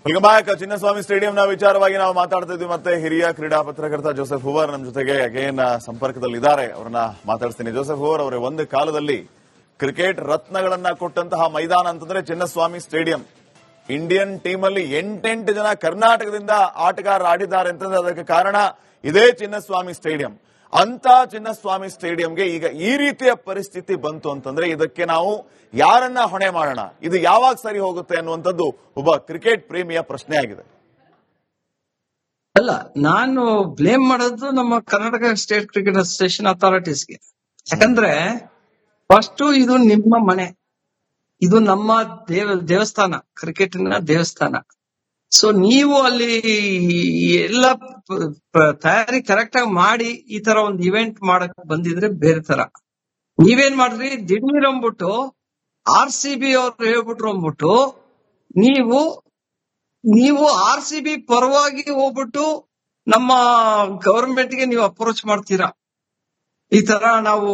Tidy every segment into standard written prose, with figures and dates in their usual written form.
Welcome back. Chinnaswamy ಸ್ಟೇಡಿಯಂನ ವಿಚಾರವಾಗಿ ನಾವು ಮಾತಾಡ್ತಾ ಇದ್ವಿ. ಮತ್ತೆ ಹಿರಿಯ ಕ್ರೀಡಾ ಪತ್ರಕರ್ತ ಜೋಸೆಫ್ ಹೂವರ್ ನಮ್ಮ ಜೊತೆಗೆ ಅಗೇನ್ ಸಂಪರ್ಕದಲ್ಲಿದ್ದಾರೆ. ಅವರನ್ನ ಮಾತಾಡ್ತೀನಿ. ಜೋಸೆಫ್ ಹೂವರ್ ಅವರೇ, ಒಂದು ಕಾಲದಲ್ಲಿ ಕ್ರಿಕೆಟ್ ರತ್ನಗಳನ್ನ ಕೊಟ್ಟಂತಹ ಮೈದಾನ ಅಂತಂದ್ರೆ ಚಿನ್ನಸ್ವಾಮಿ ಸ್ಟೇಡಿಯಂ. ಇಂಡಿಯನ್ ಟೀಮ್ ಅಲ್ಲಿ 8 ಜನ ಕರ್ನಾಟಕದಿಂದ ಆಟಗಾರರು ಆಡಿದ್ದಾರೆ ಅಂತಂದ್ರೆ ಅದಕ್ಕೆ ಕಾರಣ ಇದೇ ಚಿನ್ನಸ್ವಾಮಿ ಸ್ಟೇಡಿಯಂ. ಅಂತ ಚಿನ್ನಸ್ವಾಮಿ ಸ್ಟೇಡಿಯಂಗೆ ಈಗ ಈ ರೀತಿಯ ಪರಿಸ್ಥಿತಿ ಬಂತು ಅಂತಂದ್ರೆ ಇದಕ್ಕೆ ನಾವು ಯಾರನ್ನ ಹೊಣೆ ಮಾಡೋಣ, ಇದು ಯಾವಾಗ ಸರಿ ಹೋಗುತ್ತೆ ಅನ್ನುವಂಥದ್ದು ಒಬ್ಬ ಕ್ರಿಕೆಟ್ ಪ್ರೇಮಿಯ ಪ್ರಶ್ನೆ ಆಗಿದೆ. ಅಲ್ಲ, ನಾನು ಬ್ಲೇಮ್ ಮಾಡೋದು ನಮ್ಮ ಕರ್ನಾಟಕ ಸ್ಟೇಟ್ ಕ್ರಿಕೆಟ್ ಅಸೋಸಿಯೇಷನ್ ಅಥಾರಿಟೀಸ್ಗೆ. ಯಾಕಂದ್ರೆ ಫಸ್ಟ್ ಇದು ನಿಮ್ಮ ಮನೆ, ಇದು ನಮ್ಮ ದೇವಸ್ಥಾನ, ಕ್ರಿಕೆಟಿನ ದೇವಸ್ಥಾನ. ಸೊ ನೀವು ಅಲ್ಲಿ ಎಲ್ಲ ತಯಾರಿ ಕರೆಕ್ಟ್ ಆಗಿ ಮಾಡಿ ಈ ತರ ಒಂದು ಇವೆಂಟ್ ಮಾಡಕ್ ಬಂದಿದ್ರೆ ಬೇರೆ ತರ. ನೀವೇನ್ ಮಾಡಿದ್ರಿ, ದಿಢೀರ್ ಅಂದ್ಬಿಟ್ಟು RCB ಅವ್ರು ಹೇಳ್ಬಿಟ್ರು ಅಂದ್ಬಿಟ್ಟು ನೀವು RCB ಪರವಾಗಿ ಹೋಗ್ಬಿಟ್ಟು ನಮ್ಮ ಗವರ್ಮೆಂಟ್ ಗೆ ನೀವು ಅಪ್ರೋಚ್ ಮಾಡ್ತೀರಾ. ಈ ತರ ನಾವು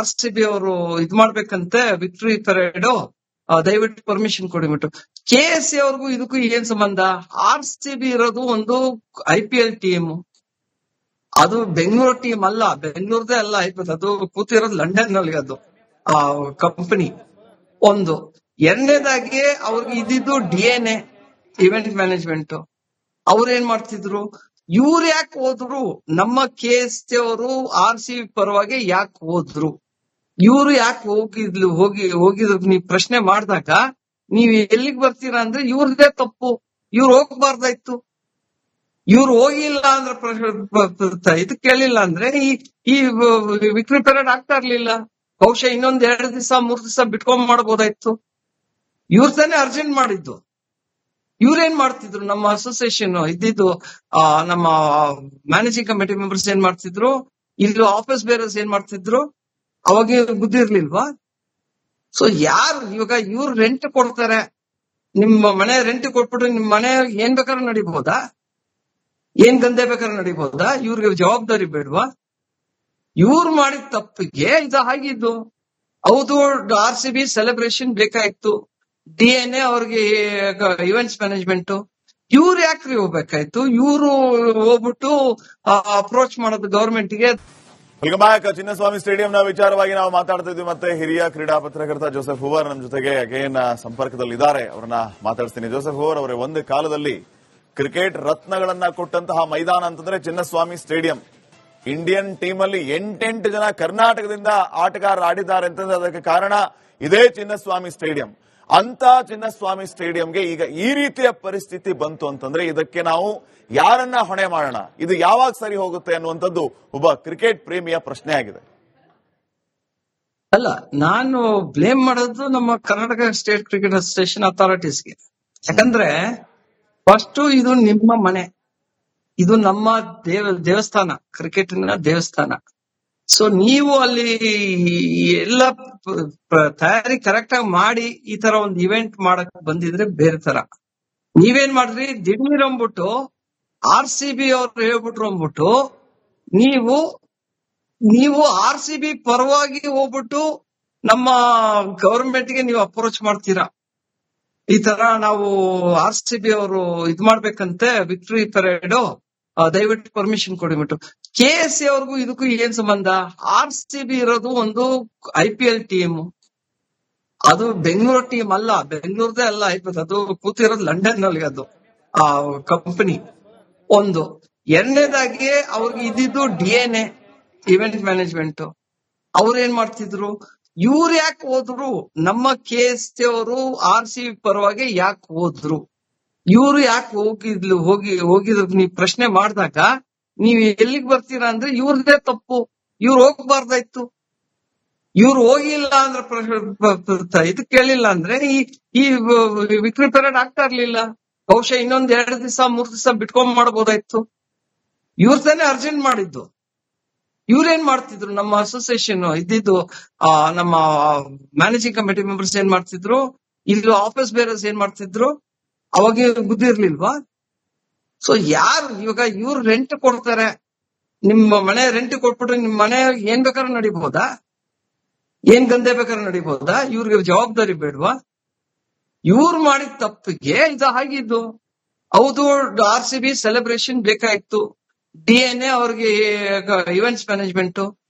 RCB ಅವರು ಇದ್ ಮಾಡ್ಬೇಕಂತೆ, ವಿಕ್ಟರಿ ಪರೇಡ್ ದಯವಿಟ್ಟು ಪರ್ಮಿಷನ್ ಕೊಡಿಬಿಟ್ಟು. KSC ಅವ್ರಿಗೂ ಇದಕ್ಕೂ ಏನ್ ಸಂಬಂಧ? RCB ಇರೋದು ಒಂದು IPL ಟೀಮ್, ಅದು ಬೆಂಗಳೂರು ಟೀಮ್ ಅಲ್ಲ, ಬೆಂಗಳೂರದೇ ಅಲ್ಲ IPL, ಅದು ಕೂತಿರೋದು ಲಂಡನ್ ನಲ್ಲಿ, ಅದು ಕಂಪನಿ. ಒಂದು ಎರಡನೇದಾಗಿ ಅವ್ರಿಗೆ ಇದ್ದಿದ್ದು DNA ಇವೆಂಟ್ ಮ್ಯಾನೇಜ್ಮೆಂಟ್. ಅವ್ರು ಏನ್ ಮಾಡ್ತಿದ್ರು, ಇವ್ರು ಯಾಕೆ ಹೋದ್ರು, ನಮ್ಮ KSC ಅವರು RCB ಪರವಾಗಿ ಯಾಕೆ ಹೋದ್ರು, ಇವ್ರು ಯಾಕೆ ಹೋಗಿದ್ರು ನೀವು ಪ್ರಶ್ನೆ ಮಾಡಿದಾಗ ನೀವ್ ಎಲ್ಲಿಗೆ ಬರ್ತೀರಾ ಅಂದ್ರೆ ಇವ್ರದೇ ತಪ್ಪು, ಇವ್ರು ಹೋಗ್ಬಾರ್ದಾಯ್ತು. ಇವ್ರು ಹೋಗಿಲ್ಲ ಅಂದ್ರೆ ಇದು ಕೇಳಿಲ್ಲ ಅಂದ್ರೆ ಈ ವಿಕ್ಟರಿ ಪರೇಡ್ ಆಗ್ತಾ ಇರ್ಲಿಲ್ಲ. ಬಹುಶಃ ಇನ್ನೊಂದ್ 2 ದಿವಸ 3 ದಿವಸ ಬಿಟ್ಕೊಂಡ್ ಮಾಡ್ಬೋದಾಯ್ತು. ಇವ್ರ ತಾನೇ ಅರ್ಜೆಂಟ್ ಮಾಡಿದ್ದು. ಇವ್ರೇನ್ ಮಾಡ್ತಿದ್ರು, ನಮ್ಮ ಅಸೋಸಿಯೇಷನ್ ಇದ್ದಿದ್ದು ನಮ್ಮ ಮ್ಯಾನೇಜಿಂಗ್ ಕಮಿಟಿ ಮೆಂಬರ್ಸ್ ಏನ್ ಮಾಡ್ತಿದ್ರು, ಇಲ್ಲಿ ಆಫೀಸ್ ಬೇರರ್ಸ್ ಏನ್ ಮಾಡ್ತಿದ್ರು, ಅವಾಗ ಬುದ್ಧಿ ಇರ್ಲಿಲ್ವಾ? ಸೊ ಯಾರು ಇವಾಗ ಇವ್ರು ರೆಂಟ್ ಕೊಡ್ತಾರೆ, ನಿಮ್ಮ ಮನೆ ರೆಂಟ್ ಕೊಟ್ಬಿಟ್ಟು ನಿಮ್ ಮನೆ ಏನ್ ಬೇಕಾದ್ರೂ ನಡಿಬಹುದಾ, ಏನ್ ಗಂದೆ ಬೇಕಾದ್ರೂ ನಡಿಬಹುದಾ? ಇವ್ರಿಗೆ ಜವಾಬ್ದಾರಿ ಬೇಡವಾ? ಇವ್ರು ಮಾಡಿದ ತಪ್ಪಿಗೆ ಇದು ಆಗಿದ್ದು. ಹೌದು, RCB ಸೆಲೆಬ್ರೇಷನ್ ಬೇಕಾಯ್ತು, DNA ಅವ್ರಿಗೆ ಇವೆಂಟ್ಸ್ ಮ್ಯಾನೇಜ್ಮೆಂಟ್, ಇವ್ರು ಯಾಕ್ರಿ ಹೋಗ್ಬೇಕಾಯ್ತು? ಇವ್ರು ಹೋಗ್ಬಿಟ್ಟು ಅಪ್ರೋಚ್ ಮಾಡೋದು ಗವರ್ಮೆಂಟ್ಗೆ. Welcome back. ಚಿನ್ನಸ್ವಾಮಿ ಸ್ಟೇಡಿಯಂನ ವಿಚಾರವಾಗಿ ನಾವು ಮಾತಾಡ್ತಾ ಇದ್ವಿ. ಮತ್ತೆ ಹಿರಿಯ ಕ್ರೀಡಾ ಪತ್ರಕರ್ತ ಜೋಸೆಫ್ ಹೂವರ್ ನಮ್ಮ ಜೊತೆಗೆ ಅಗೇನ್ ಸಂಪರ್ಕದಲ್ಲಿದ್ದಾರೆ. ಅವರನ್ನ ಮಾತಾಡ್ತೀನಿ. ಜೋಸೆಫ್ ಹೂವರ್ ಅವರೇ, ಒಂದು ಕಾಲದಲ್ಲಿ ಕ್ರಿಕೆಟ್ ರತ್ನಗಳನ್ನ ಕೊಟ್ಟಂತಹ ಮೈದಾನ ಅಂತಂದ್ರೆ ಚಿನ್ನಸ್ವಾಮಿ ಸ್ಟೇಡಿಯಂ. ಇಂಡಿಯನ್ ಟೀಮ್ ಅಲ್ಲಿ 8 ಜನ ಕರ್ನಾಟಕದಿಂದ ಆಟಗಾರರು ಆಡಿದ್ದಾರೆ ಅಂತಂದ್ರೆ ಅದಕ್ಕೆ ಕಾರಣ ಇದೇ ಚಿನ್ನಸ್ವಾಮಿ ಸ್ಟೇಡಿಯಂ. ಅಂತ ಚಿನ್ನಸ್ವಾಮಿ ಸ್ಟೇಡಿಯಂಗೆ ಈಗ ಈ ರೀತಿಯ ಪರಿಸ್ಥಿತಿ ಬಂತು ಅಂತಂದ್ರೆ ಇದಕ್ಕೆ ನಾವು ಯಾರನ್ನ ಹೊಣೆ ಮಾಡೋಣ, ಇದು ಯಾವಾಗ ಸರಿ ಹೋಗುತ್ತೆ ಅನ್ನುವಂಥದ್ದು ಒಬ್ಬ ಕ್ರಿಕೆಟ್ ಪ್ರೇಮಿಯ ಪ್ರಶ್ನೆ ಆಗಿದೆ. ಅಲ್ಲ, ನಾನು ಬ್ಲೇಮ್ ಮಾಡೋದು ನಮ್ಮ ಕರ್ನಾಟಕ ಸ್ಟೇಟ್ ಕ್ರಿಕೆಟ್ ಅಸೋಸಿಯೇಷನ್ ಅಥಾರಿಟೀಸ್ಗೆ. ಯಾಕಂದ್ರೆ ಫಸ್ಟ್ ಇದು ನಿಮ್ಮ ಮನೆ, ಇದು ನಮ್ಮ ದೇವಸ್ಥಾನ, ಕ್ರಿಕೆಟಿನ ದೇವಸ್ಥಾನ. ಸೊ ನೀವು ಅಲ್ಲಿ ಎಲ್ಲ ತಯಾರಿ ಕರೆಕ್ಟ್ ಆಗಿ ಮಾಡಿ ಈ ತರ ಒಂದು ಇವೆಂಟ್ ಮಾಡಕ್ ಬಂದಿದ್ರೆ ಬೇರೆ ತರ. ನೀವೇನ್ ಮಾಡಿದ್ರಿ, ದಿಢೀರ್ ಅಂದ್ಬಿಟ್ಟು RCB ಅವ್ರು ಹೇಳ್ಬಿಟ್ರು ಅಂದ್ಬಿಟ್ಟು ನೀವು RCB ಪರವಾಗಿ ಹೋಗ್ಬಿಟ್ಟು ನಮ್ಮ ಗವರ್ಮೆಂಟ್ ಗೆ ನೀವು ಅಪ್ರೋಚ್ ಮಾಡ್ತೀರಾ. ಈ ತರ ನಾವು RCB ಅವರು ಇದ್ ಮಾಡ್ಬೇಕಂತೆ, ವಿಕ್ಟರಿ ಪರೇಡ್ ದಯವಿಟ್ಟು ಪರ್ಮಿಷನ್ ಕೊಡಿಬಿಟ್ಟು. KSC ಅವ್ರಿಗೂ ಇದಕ್ಕೂ ಏನ್ ಸಂಬಂಧ? RCB ಇರೋದು ಒಂದು IPL ಟೀಮ್, ಅದು ಬೆಂಗಳೂರು ಟೀಮ್ ಅಲ್ಲ, ಬೆಂಗಳೂರದೇ ಅಲ್ಲ IPL, ಅದು ಕೂತಿರೋದು ಲಂಡನ್ ನಲ್ಲಿ, ಅದು ಕಂಪನಿ. ಒಂದು ಎರಡನೇದಾಗಿ ಅವ್ರಿಗೆ ಇದ್ದಿದ್ದು DNA ಇವೆಂಟ್ ಮ್ಯಾನೇಜ್ಮೆಂಟ್. ಅವ್ರು ಏನ್ ಮಾಡ್ತಿದ್ರು, ಇವ್ರು ಯಾಕೆ ಹೋದ್ರು, ನಮ್ಮ KSC ಅವರು RCB ಪರವಾಗಿ ಯಾಕೆ ಹೋದ್ರು, ಇವ್ರು ಯಾಕೆ ಹೋಗಿದ್ರು ನೀವು ಪ್ರಶ್ನೆ ಮಾಡಿದಾಗ ನೀವ್ ಎಲ್ಲಿಗೆ ಬರ್ತೀರಾ ಅಂದ್ರೆ ಇವ್ರದೇ ತಪ್ಪು, ಇವ್ರು ಹೋಗ್ಬಾರ್ದಾಯ್ತು. ಇವ್ರು ಹೋಗಿಲ್ಲ ಅಂದ್ರೆ ಇದು ಕೇಳಿಲ್ಲ ಅಂದ್ರೆ ಈ ವಿಕ್ಟರಿ ಪರೇಡ್ ಆಗ್ತಾ ಇರ್ಲಿಲ್ಲ. ಬಹುಶಃ ಇನ್ನೊಂದ್ 2 ದಿವಸ 3 ದಿವಸ ಬಿಟ್ಕೊಂಡ್ ಮಾಡ್ಬೋದಾಯ್ತು. ಇವ್ರ ತಾನೇ ಅರ್ಜೆಂಟ್ ಮಾಡಿದ್ದು. ಇವ್ರೇನ್ ಮಾಡ್ತಿದ್ರು, ನಮ್ಮ ಅಸೋಸಿಯೇಷನ್ ಇದ್ದಿದ್ದು ನಮ್ಮ ಮ್ಯಾನೇಜಿಂಗ್ ಕಮಿಟಿ ಮೆಂಬರ್ಸ್ ಏನ್ ಮಾಡ್ತಿದ್ರು, ಇಲ್ಲಿ ಆಫೀಸ್ ಬೇರರ್ಸ್ ಏನ್ ಮಾಡ್ತಿದ್ರು, ಅವಾಗ ಬುದ್ಧಿ ಇರ್ಲಿಲ್ವಾ? ಸೊ ಯಾರು ಇವಾಗ ಇವ್ರು ರೆಂಟ್ ಕೊಡ್ತಾರೆ, ನಿಮ್ಮ ಮನೆ ರೆಂಟ್ ಕೊಟ್ಬಿಟ್ರೆ ನಿಮ್ ಮನೆ ಏನ್ ಬೇಕಾದ್ರೂ ನಡಿಬಹುದಾ, ಏನ್ ಗಂದೆ ಬೇಕಾದ್ರೂ ನಡಿಬಹುದಾ? ಇವ್ರಿಗೆ ಜವಾಬ್ದಾರಿ ಬೇಡವಾ? ಇವ್ರು ಮಾಡಿದ ತಪ್ಪಿಗೆ ಇದು ಆಗಿದ್ದು. ಹೌದು, RCB ಸೆಲೆಬ್ರೇಷನ್ ಬೇಕಾಯ್ತು, DNA ಅವ್ರಿಗೆ ಇವೆಂಟ್ಸ್ ಮ್ಯಾನೇಜ್ಮೆಂಟ್,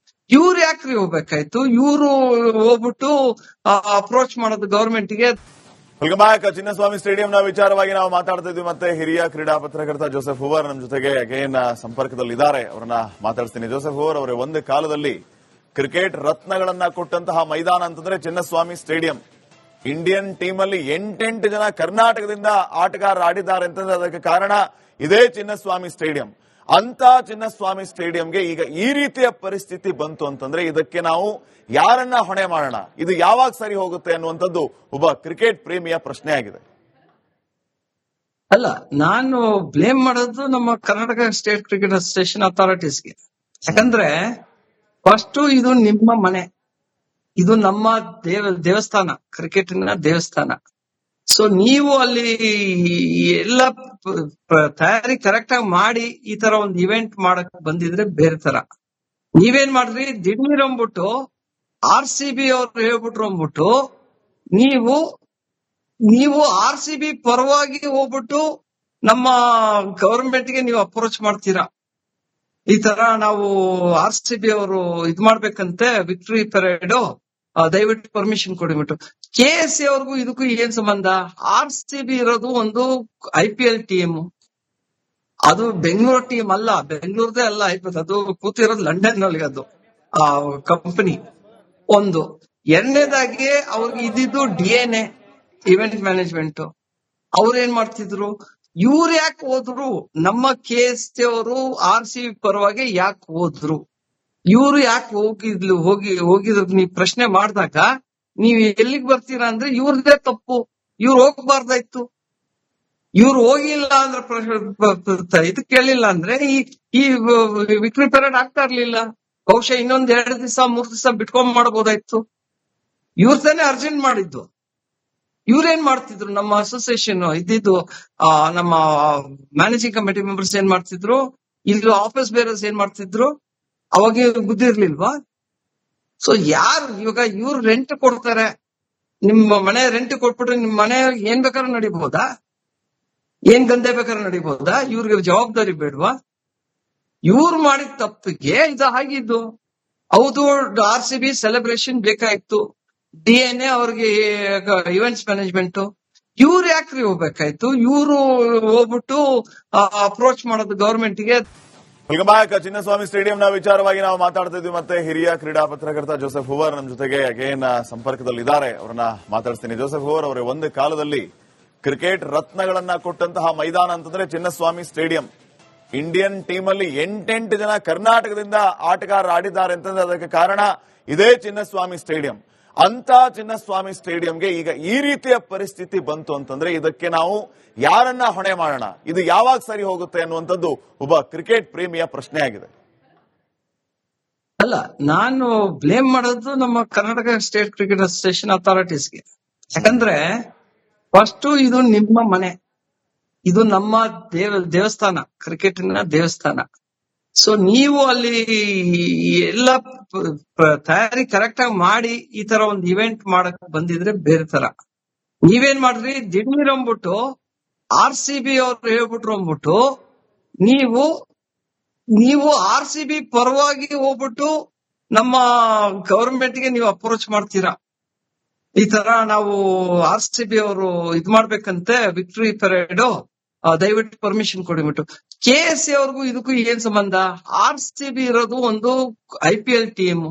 ಇವ್ರು ಯಾಕ್ರಿ ಹೋಗ್ಬೇಕಾಯ್ತು? ಇವ್ರು ಹೋಗ್ಬಿಟ್ಟು ಅಪ್ರೋಚ್ ಮಾಡೋದು ಗವರ್ಮೆಂಟ್ಗೆ. Welcome back. ಚಿನ್ನಸ್ವಾಮಿ ಸ್ಟೇಡಿಯಂನ ವಿಚಾರವಾಗಿ ನಾವು ಮಾತಾಡ್ತಾ ಇದ್ವಿ. ಮತ್ತೆ ಹಿರಿಯ ಕ್ರೀಡಾ ಪತ್ರಕರ್ತ ಜೋಸೆಫ್ ಹೂವರ್ ನಮ್ಮ ಜೊತೆಗೆ ಅಗೇನ್ ಸಂಪರ್ಕದಲ್ಲಿದ್ದಾರೆ. ಅವರನ್ನ ಮಾತಾಡ್ತೀನಿ. ಜೋಸೆಫ್ ಹೂವರ್ ಅವರೇ, ಒಂದು ಕಾಲದಲ್ಲಿ ಕ್ರಿಕೆಟ್ ರತ್ನಗಳನ್ನ ಕೊಟ್ಟಂತಹ ಮೈದಾನ ಅಂತಂದ್ರೆ ಚಿನ್ನಸ್ವಾಮಿ ಸ್ಟೇಡಿಯಂ. ಇಂಡಿಯನ್ ಟೀಮ್ ಅಲ್ಲಿ 8 ಜನ ಕರ್ನಾಟಕದಿಂದ ಆಟಗಾರರು ಆಡಿದ್ದಾರೆ ಅಂತಂದ್ರೆ ಅದಕ್ಕೆ ಕಾರಣ ಇದೇ ಚಿನ್ನಸ್ವಾಮಿ ಸ್ಟೇಡಿಯಂ. ಅಂತ ಚಿನ್ನಸ್ವಾಮಿ ಸ್ಟೇಡಿಯಂಗೆ ಈಗ ಈ ರೀತಿಯ ಪರಿಸ್ಥಿತಿ ಬಂತು ಅಂತಂದ್ರೆ ಇದಕ್ಕೆ ನಾವು ಯಾರನ್ನ ಹೊಣೆ ಮಾಡೋಣ? ಇದು ಯಾವಾಗ ಸರಿ ಹೋಗುತ್ತೆ ಅನ್ನುವಂಥದ್ದು ಒಬ್ಬ ಕ್ರಿಕೆಟ್ ಪ್ರೇಮಿಯ ಪ್ರಶ್ನೆ ಆಗಿದೆ. ಅಲ್ಲ, ನಾನು ಬ್ಲೇಮ್ ಮಾಡೋದು ನಮ್ಮ ಕರ್ನಾಟಕ ಸ್ಟೇಟ್ ಕ್ರಿಕೆಟ್ ಅಸೋಸಿಯೇಷನ್ ಅಥಾರಿಟೀಸ್ಗೆ. ಯಾಕಂದ್ರೆ ಫಸ್ಟ್ ಇದು ನಿಮ್ಮ ಮನೆ, ಇದು ನಮ್ಮ ದೇವಸ್ಥಾನ, ಕ್ರಿಕೆಟಿನ ದೇವಸ್ಥಾನ. ಸೊ ನೀವು ಅಲ್ಲಿ ಎಲ್ಲ ತಯಾರಿ ಕರೆಕ್ಟ್ ಆಗಿ ಮಾಡಿ ಈ ತರ ಒಂದು ಇವೆಂಟ್ ಮಾಡಕ್ ಬಂದಿದ್ರೆ ಬೇರೆ ತರ. ನೀವೇನ್ ಮಾಡ್ರಿ, ದಿಢೀರ್ ಅಂದ್ಬಿಟ್ಟು RCB ಅವ್ರು ಹೇಳ್ಬಿಟ್ರು ಅಂದ್ಬಿಟ್ಟು ನೀವು RCB ಪರವಾಗಿ ಹೋಗ್ಬಿಟ್ಟು ನಮ್ಮ ಗವರ್ಮೆಂಟ್ಗೆ ನೀವು ಅಪ್ರೋಚ್ ಮಾಡ್ತೀರಾ. ಈ ತರ ನಾವು RCB ಅವರು ಇದ್ ಮಾಡ್ಬೇಕಂತೆ, ವಿಕ್ಟರಿ ಪೆರೇಡ್, ದಯವಿಟ್ಟು ಪರ್ಮಿಷನ್ ಕೊಡಿಬಿಟ್ಟು. KSC ಅವ್ರಿಗೂ ಇದಕ್ಕೂ ಏನ್ ಸಂಬಂಧ? RCB ಇರೋದು ಒಂದು IPL ಟೀಮ್, ಅದು ಬೆಂಗಳೂರು ಟೀಮ್ ಅಲ್ಲ, ಬೆಂಗಳೂರದೇ ಅಲ್ಲ IPL, ಅದು ಕೂತಿರೋದು ಲಂಡನ್ ನಲ್ಲಿ, ಅದು ಕಂಪನಿ. ಒಂದು ಎರಡನೇದಾಗಿ ಅವ್ರಿಗೆ ಇದ್ದಿದ್ದು DNA ಇವೆಂಟ್ ಮ್ಯಾನೇಜ್ಮೆಂಟ್. ಅವ್ರು ಏನ್ ಮಾಡ್ತಿದ್ರು? ಇವ್ರು ಯಾಕೆ ಹೋದ್ರು? ನಮ್ಮ KSC ಅವರು RCB ಪರವಾಗಿ ಯಾಕೆ ಹೋದ್ರು? ಇವ್ರು ಯಾಕೆ ಹೋಗಿದ್ರು ನೀವು ಪ್ರಶ್ನೆ ಮಾಡಿದಾಗ ನೀವ್ ಎಲ್ಲಿಗೆ ಬರ್ತೀರಾ ಅಂದ್ರೆ ಇವ್ರದೇ ತಪ್ಪು, ಇವ್ರು ಹೋಗ್ಬಾರ್ದಾಯ್ತು. ಇವ್ರು ಹೋಗಿಲ್ಲ ಅಂದ್ರೆ ಇದು ಕೇಳಿಲ್ಲ ಅಂದ್ರೆ ಈ ವಿಕ್ಟರಿ ಪೆರೇಡ್ ಆಗ್ತಾ ಇರ್ಲಿಲ್ಲ. ಬಹುಶಃ ಇನ್ನೊಂದ್ 2 ದಿವಸ 3 ದಿವಸ ಬಿಟ್ಕೊಂಡ್ ಮಾಡಬಹುದಾಯ್ತು. ಇವ್ರ ತಾನೇ ಅರ್ಜೆಂಟ್ ಮಾಡಿದ್ದು. ಇವ್ರೇನ್ ಮಾಡ್ತಿದ್ರು? ನಮ್ಮ ಅಸೋಸಿಯೇಷನ್ ಇದ್ದಿದ್ದು, ನಮ್ಮ ಮ್ಯಾನೇಜಿಂಗ್ ಕಮಿಟಿ ಮೆಂಬರ್ಸ್ ಏನ್ ಮಾಡ್ತಿದ್ರು, ಇಲ್ಲಿ ಆಫೀಸ್ ಬೇರರ್ಸ್ ಏನ್ ಮಾಡ್ತಿದ್ರು, ಅವಾಗ ಬುದ್ಧಿ ಇರ್ಲಿಲ್ವಾ? ಸೊ ಇವಾಗ ಇವ್ರು ರೆಂಟ್ ಕೊಡ್ತಾರೆ, ನಿಮ್ಮ ಮನೆ ರೆಂಟ್ ಕೊಟ್ಬಿಟ್ರೆ ನಿಮ್ ಮನೆ ಏನ್ ಬೇಕಾದ್ರೂ ನಡಿಬಹುದಾ? ಏನ್ ಗಂದೆ ಬೇಕಾದ್ರೂ ನಡಿಬಹುದಾ? ಇವ್ರಿಗೆ ಜವಾಬ್ದಾರಿ ಬೇಡ್ವಾ? ಇವ್ರು ಮಾಡಿದ ತಪ್ಪಿಗೆ ಇದು ಆಗಿದ್ದು. ಹೌದು, RCB ಸೆಲೆಬ್ರೇಷನ್ ಬೇಕಾಯ್ತು, DNA ಅವ್ರಿಗೆ ಇವೆಂಟ್ಸ್ ಮ್ಯಾನೇಜ್ಮೆಂಟ್, ಇವ್ರು ಯಾಕ್ರಿ ಹೋಗ್ಬೇಕಾಯ್ತು? ಇವ್ರು ಹೋಗ್ಬಿಟ್ಟು ಅಪ್ರೋಚ್ ಮಾಡೋದು ಗವರ್ಮೆಂಟ್ಗೆ. Welcome back. ಚಿನ್ನಸ್ವಾಮಿ ಸ್ಟೇಡಿಯಂನ ವಿಚಾರವಾಗಿ ನಾವು ಮಾತಾಡ್ತಾ ಇದ್ವಿ. ಮತ್ತೆ ಹಿರಿಯ ಕ್ರೀಡಾ ಪತ್ರಕರ್ತ ಜೋಸೆಫ್ ಹೂವರ್ ನಮ್ಮ ಜೊತೆಗೆ ಅಗೇನ್ ಸಂಪರ್ಕದಲ್ಲಿದ್ದಾರೆ. ಅವರನ್ನ ಮಾತಾಡ್ತೀನಿ. ಜೋಸೆಫ್ ಹೂವರ್ ಅವರೇ, ಒಂದು ಕಾಲದಲ್ಲಿ ಕ್ರಿಕೆಟ್ ರತ್ನಗಳನ್ನ ಕೊಟ್ಟಂತಹ ಮೈದಾನ ಅಂತಂದ್ರೆ ಚಿನ್ನಸ್ವಾಮಿ ಸ್ಟೇಡಿಯಂ. ಇಂಡಿಯನ್ ಟೀಮ್ ಅಲ್ಲಿ 8 ಜನ ಕರ್ನಾಟಕದಿಂದ ಆಟಗಾರರು ಆಡಿದ್ದಾರೆ ಅಂತಂದ್ರೆ ಅದಕ್ಕೆ ಕಾರಣ ಇದೇ ಚಿನ್ನಸ್ವಾಮಿ ಸ್ಟೇಡಿಯಂ. ಅಂತ ಚಿನ್ನಸ್ವಾಮಿ ಸ್ಟೇಡಿಯಂಗೆ ಈಗ ಈ ರೀತಿಯ ಪರಿಸ್ಥಿತಿ ಬಂತು ಅಂತಂದ್ರೆ ಇದಕ್ಕೆ ನಾವು ಯಾರನ್ನ ಹೊಣೆ ಮಾಡೋಣ? ಇದು ಯಾವಾಗ ಸರಿ ಹೋಗುತ್ತೆ ಅನ್ನುವಂಥದ್ದು ಒಬ್ಬ ಕ್ರಿಕೆಟ್ ಪ್ರೇಮಿಯ ಪ್ರಶ್ನೆ ಆಗಿದೆ. ಅಲ್ಲ, ನಾನು ಬ್ಲೇಮ್ ಮಾಡೋದು ನಮ್ಮ ಕರ್ನಾಟಕ ಸ್ಟೇಟ್ ಕ್ರಿಕೆಟ್ ಅಸೋಸಿಯೇಷನ್ ಅಥಾರಿಟೀಸ್ಗೆ. ಯಾಕಂದ್ರೆ ಫಸ್ಟ್ ಇದು ನಿಮ್ಮ ಮನೆ, ಇದು ನಮ್ಮ ದೇವಸ್ಥಾನ, ಕ್ರಿಕೆಟಿನ ದೇವಸ್ಥಾನ. ಸೊ ನೀವು ಅಲ್ಲಿ ಎಲ್ಲ ತಯಾರಿ ಕರೆಕ್ಟ್ ಆಗಿ ಮಾಡಿ ಈ ತರ ಒಂದು ಇವೆಂಟ್ ಮಾಡಕ್ ಬಂದಿದ್ರೆ ಬೇರೆ ತರ. ನೀವೇನ್ ಮಾಡ್ರಿ, ದಿಢೀರ್ ಅಂದ್ಬಿಟ್ಟು RCB ಅವ್ರು ಹೇಳ್ಬಿಟ್ರು ಅಂದ್ಬಿಟ್ಟು ನೀವು RCB ಪರವಾಗಿ ಹೋಗ್ಬಿಟ್ಟು ನಮ್ಮ ಗವರ್ಮೆಂಟ್ಗೆ ನೀವು ಅಪ್ರೋಚ್ ಮಾಡ್ತೀರಾ. ಈ ತರ ನಾವು RCB ಅವರು ಇದ್ ಮಾಡ್ಬೇಕಂತೆ, ವಿಕ್ಟರಿ ಪೆರೇಡ್, ದಯವಿಟ್ಟು ಪರ್ಮಿಷನ್ ಕೊಡಿಬಿಟ್ಟು. KSC ಅವ್ರಿಗೂ ಇದಕ್ಕೂ ಏನ್ ಸಂಬಂಧ? RCB ಇರೋದು ಒಂದು IPL ಟೀಮ್,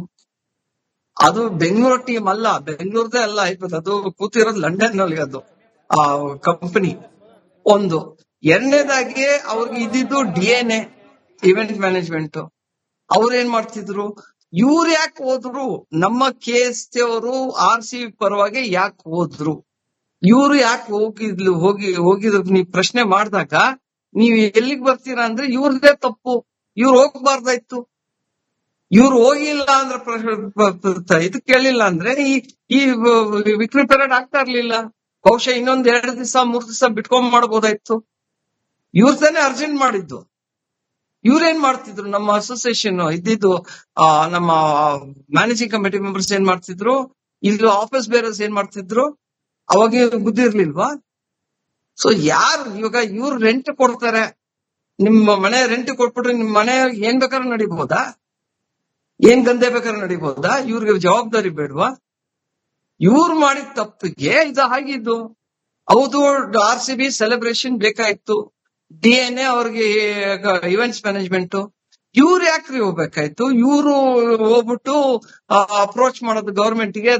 ಅದು ಬೆಂಗಳೂರು ಟೀಮ್ ಅಲ್ಲ, ಬೆಂಗಳೂರದೇ ಅಲ್ಲ IPL, ಅದು ಕೂತಿರೋದು ಲಂಡನ್ ನಲ್ಲಿ, ಅದು ಕಂಪನಿ. ಒಂದು ಎರಡನೇದಾಗಿ ಅವ್ರಿಗೆ ಇದ್ದಿದ್ದು DNA ಇವೆಂಟ್ ಮ್ಯಾನೇಜ್ಮೆಂಟ್. ಅವ್ರು ಏನ್ ಮಾಡ್ತಿದ್ರು? ಇವ್ರು ಯಾಕೆ ಹೋದ್ರು? ನಮ್ಮ KSC ಅವರು RCB ಪರವಾಗಿ ಯಾಕೆ ಹೋದ್ರು? ಇವ್ರು ಯಾಕೆ ಹೋಗಿದ್ರು ನೀವು ಪ್ರಶ್ನೆ ಮಾಡಿದಾಗ ನೀವ್ ಎಲ್ಲಿಗೆ ಬರ್ತೀರಾ ಅಂದ್ರೆ ಇವ್ರದೇ ತಪ್ಪು, ಇವ್ರು ಹೋಗ್ಬಾರ್ದಾಯ್ತು. ಇವ್ರು ಹೋಗಿಲ್ಲ ಅಂದ್ರೆ ಇದು ಕೇಳಿಲ್ಲ ಅಂದ್ರೆ ಈ ವಿಕ್ಟರಿ ಪೆರೇಡ್ ಆಗ್ತಾ ಇರ್ಲಿಲ್ಲ. ಬಹುಶಃ ಇನ್ನೊಂದ್ 2 ದಿವಸ 3 ದಿವಸ ಬಿಟ್ಕೊಂಡ್ ಮಾಡಬಹುದಾಯ್ತು. ಇವ್ರ ತಾನೇ ಅರ್ಜೆಂಟ್ ಮಾಡಿದ್ದು. ಇವ್ರೇನ್ ಮಾಡ್ತಿದ್ರು? ನಮ್ಮ ಅಸೋಸಿಯೇಷನ್ ಇದ್ದಿದ್ದು, ನಮ್ಮ ಮ್ಯಾನೇಜಿಂಗ್ ಕಮಿಟಿ ಮೆಂಬರ್ಸ್ ಏನ್ ಮಾಡ್ತಿದ್ರು, ಇಲ್ಲಿ ಆಫೀಸ್ ಬೇರರ್ಸ್ ಏನ್ ಮಾಡ್ತಿದ್ರು, ಅವಾಗ ಬುದ್ಧಿ ಇರ್ಲಿಲ್ವಾ? ಸೊ ಯಾರು ಇವಾಗ ಇವ್ರು ರೆಂಟ್ ಕೊಡ್ತಾರೆ, ನಿಮ್ಮ ಮನೆ ರೆಂಟ್ ಕೊಟ್ಬಿಟ್ರೆ ನಿಮ್ ಮನೆ ಏನ್ ಬೇಕಾದ್ರೂ ನಡಿಬಹುದಾ? ಏನ್ ಗಂದೆ ಬೇಕಾದ್ರೂ ನಡಿಬಹುದಾ? ಇವ್ರಿಗೆ ಜವಾಬ್ದಾರಿ ಬೇಡವಾ? ಇವ್ರು ಮಾಡಿದ ತಪ್ಪಿಗೆ ಇದು ಆಗಿದ್ದು. ಹೌದು, RCB ಸೆಲೆಬ್ರೇಷನ್ ಬೇಕಾಯ್ತು, DNA ಅವ್ರಿಗೆ ಇವೆಂಟ್ಸ್ ಮ್ಯಾನೇಜ್ಮೆಂಟ್, ಇವ್ರು ಯಾಕ್ರಿ ಹೋಗ್ಬೇಕಾಯ್ತು? ಇವ್ರು ಹೋಗ್ಬಿಟ್ಟು ಅಪ್ರೋಚ್ ಮಾಡೋದು ಗವರ್ಮೆಂಟ್ಗೆ.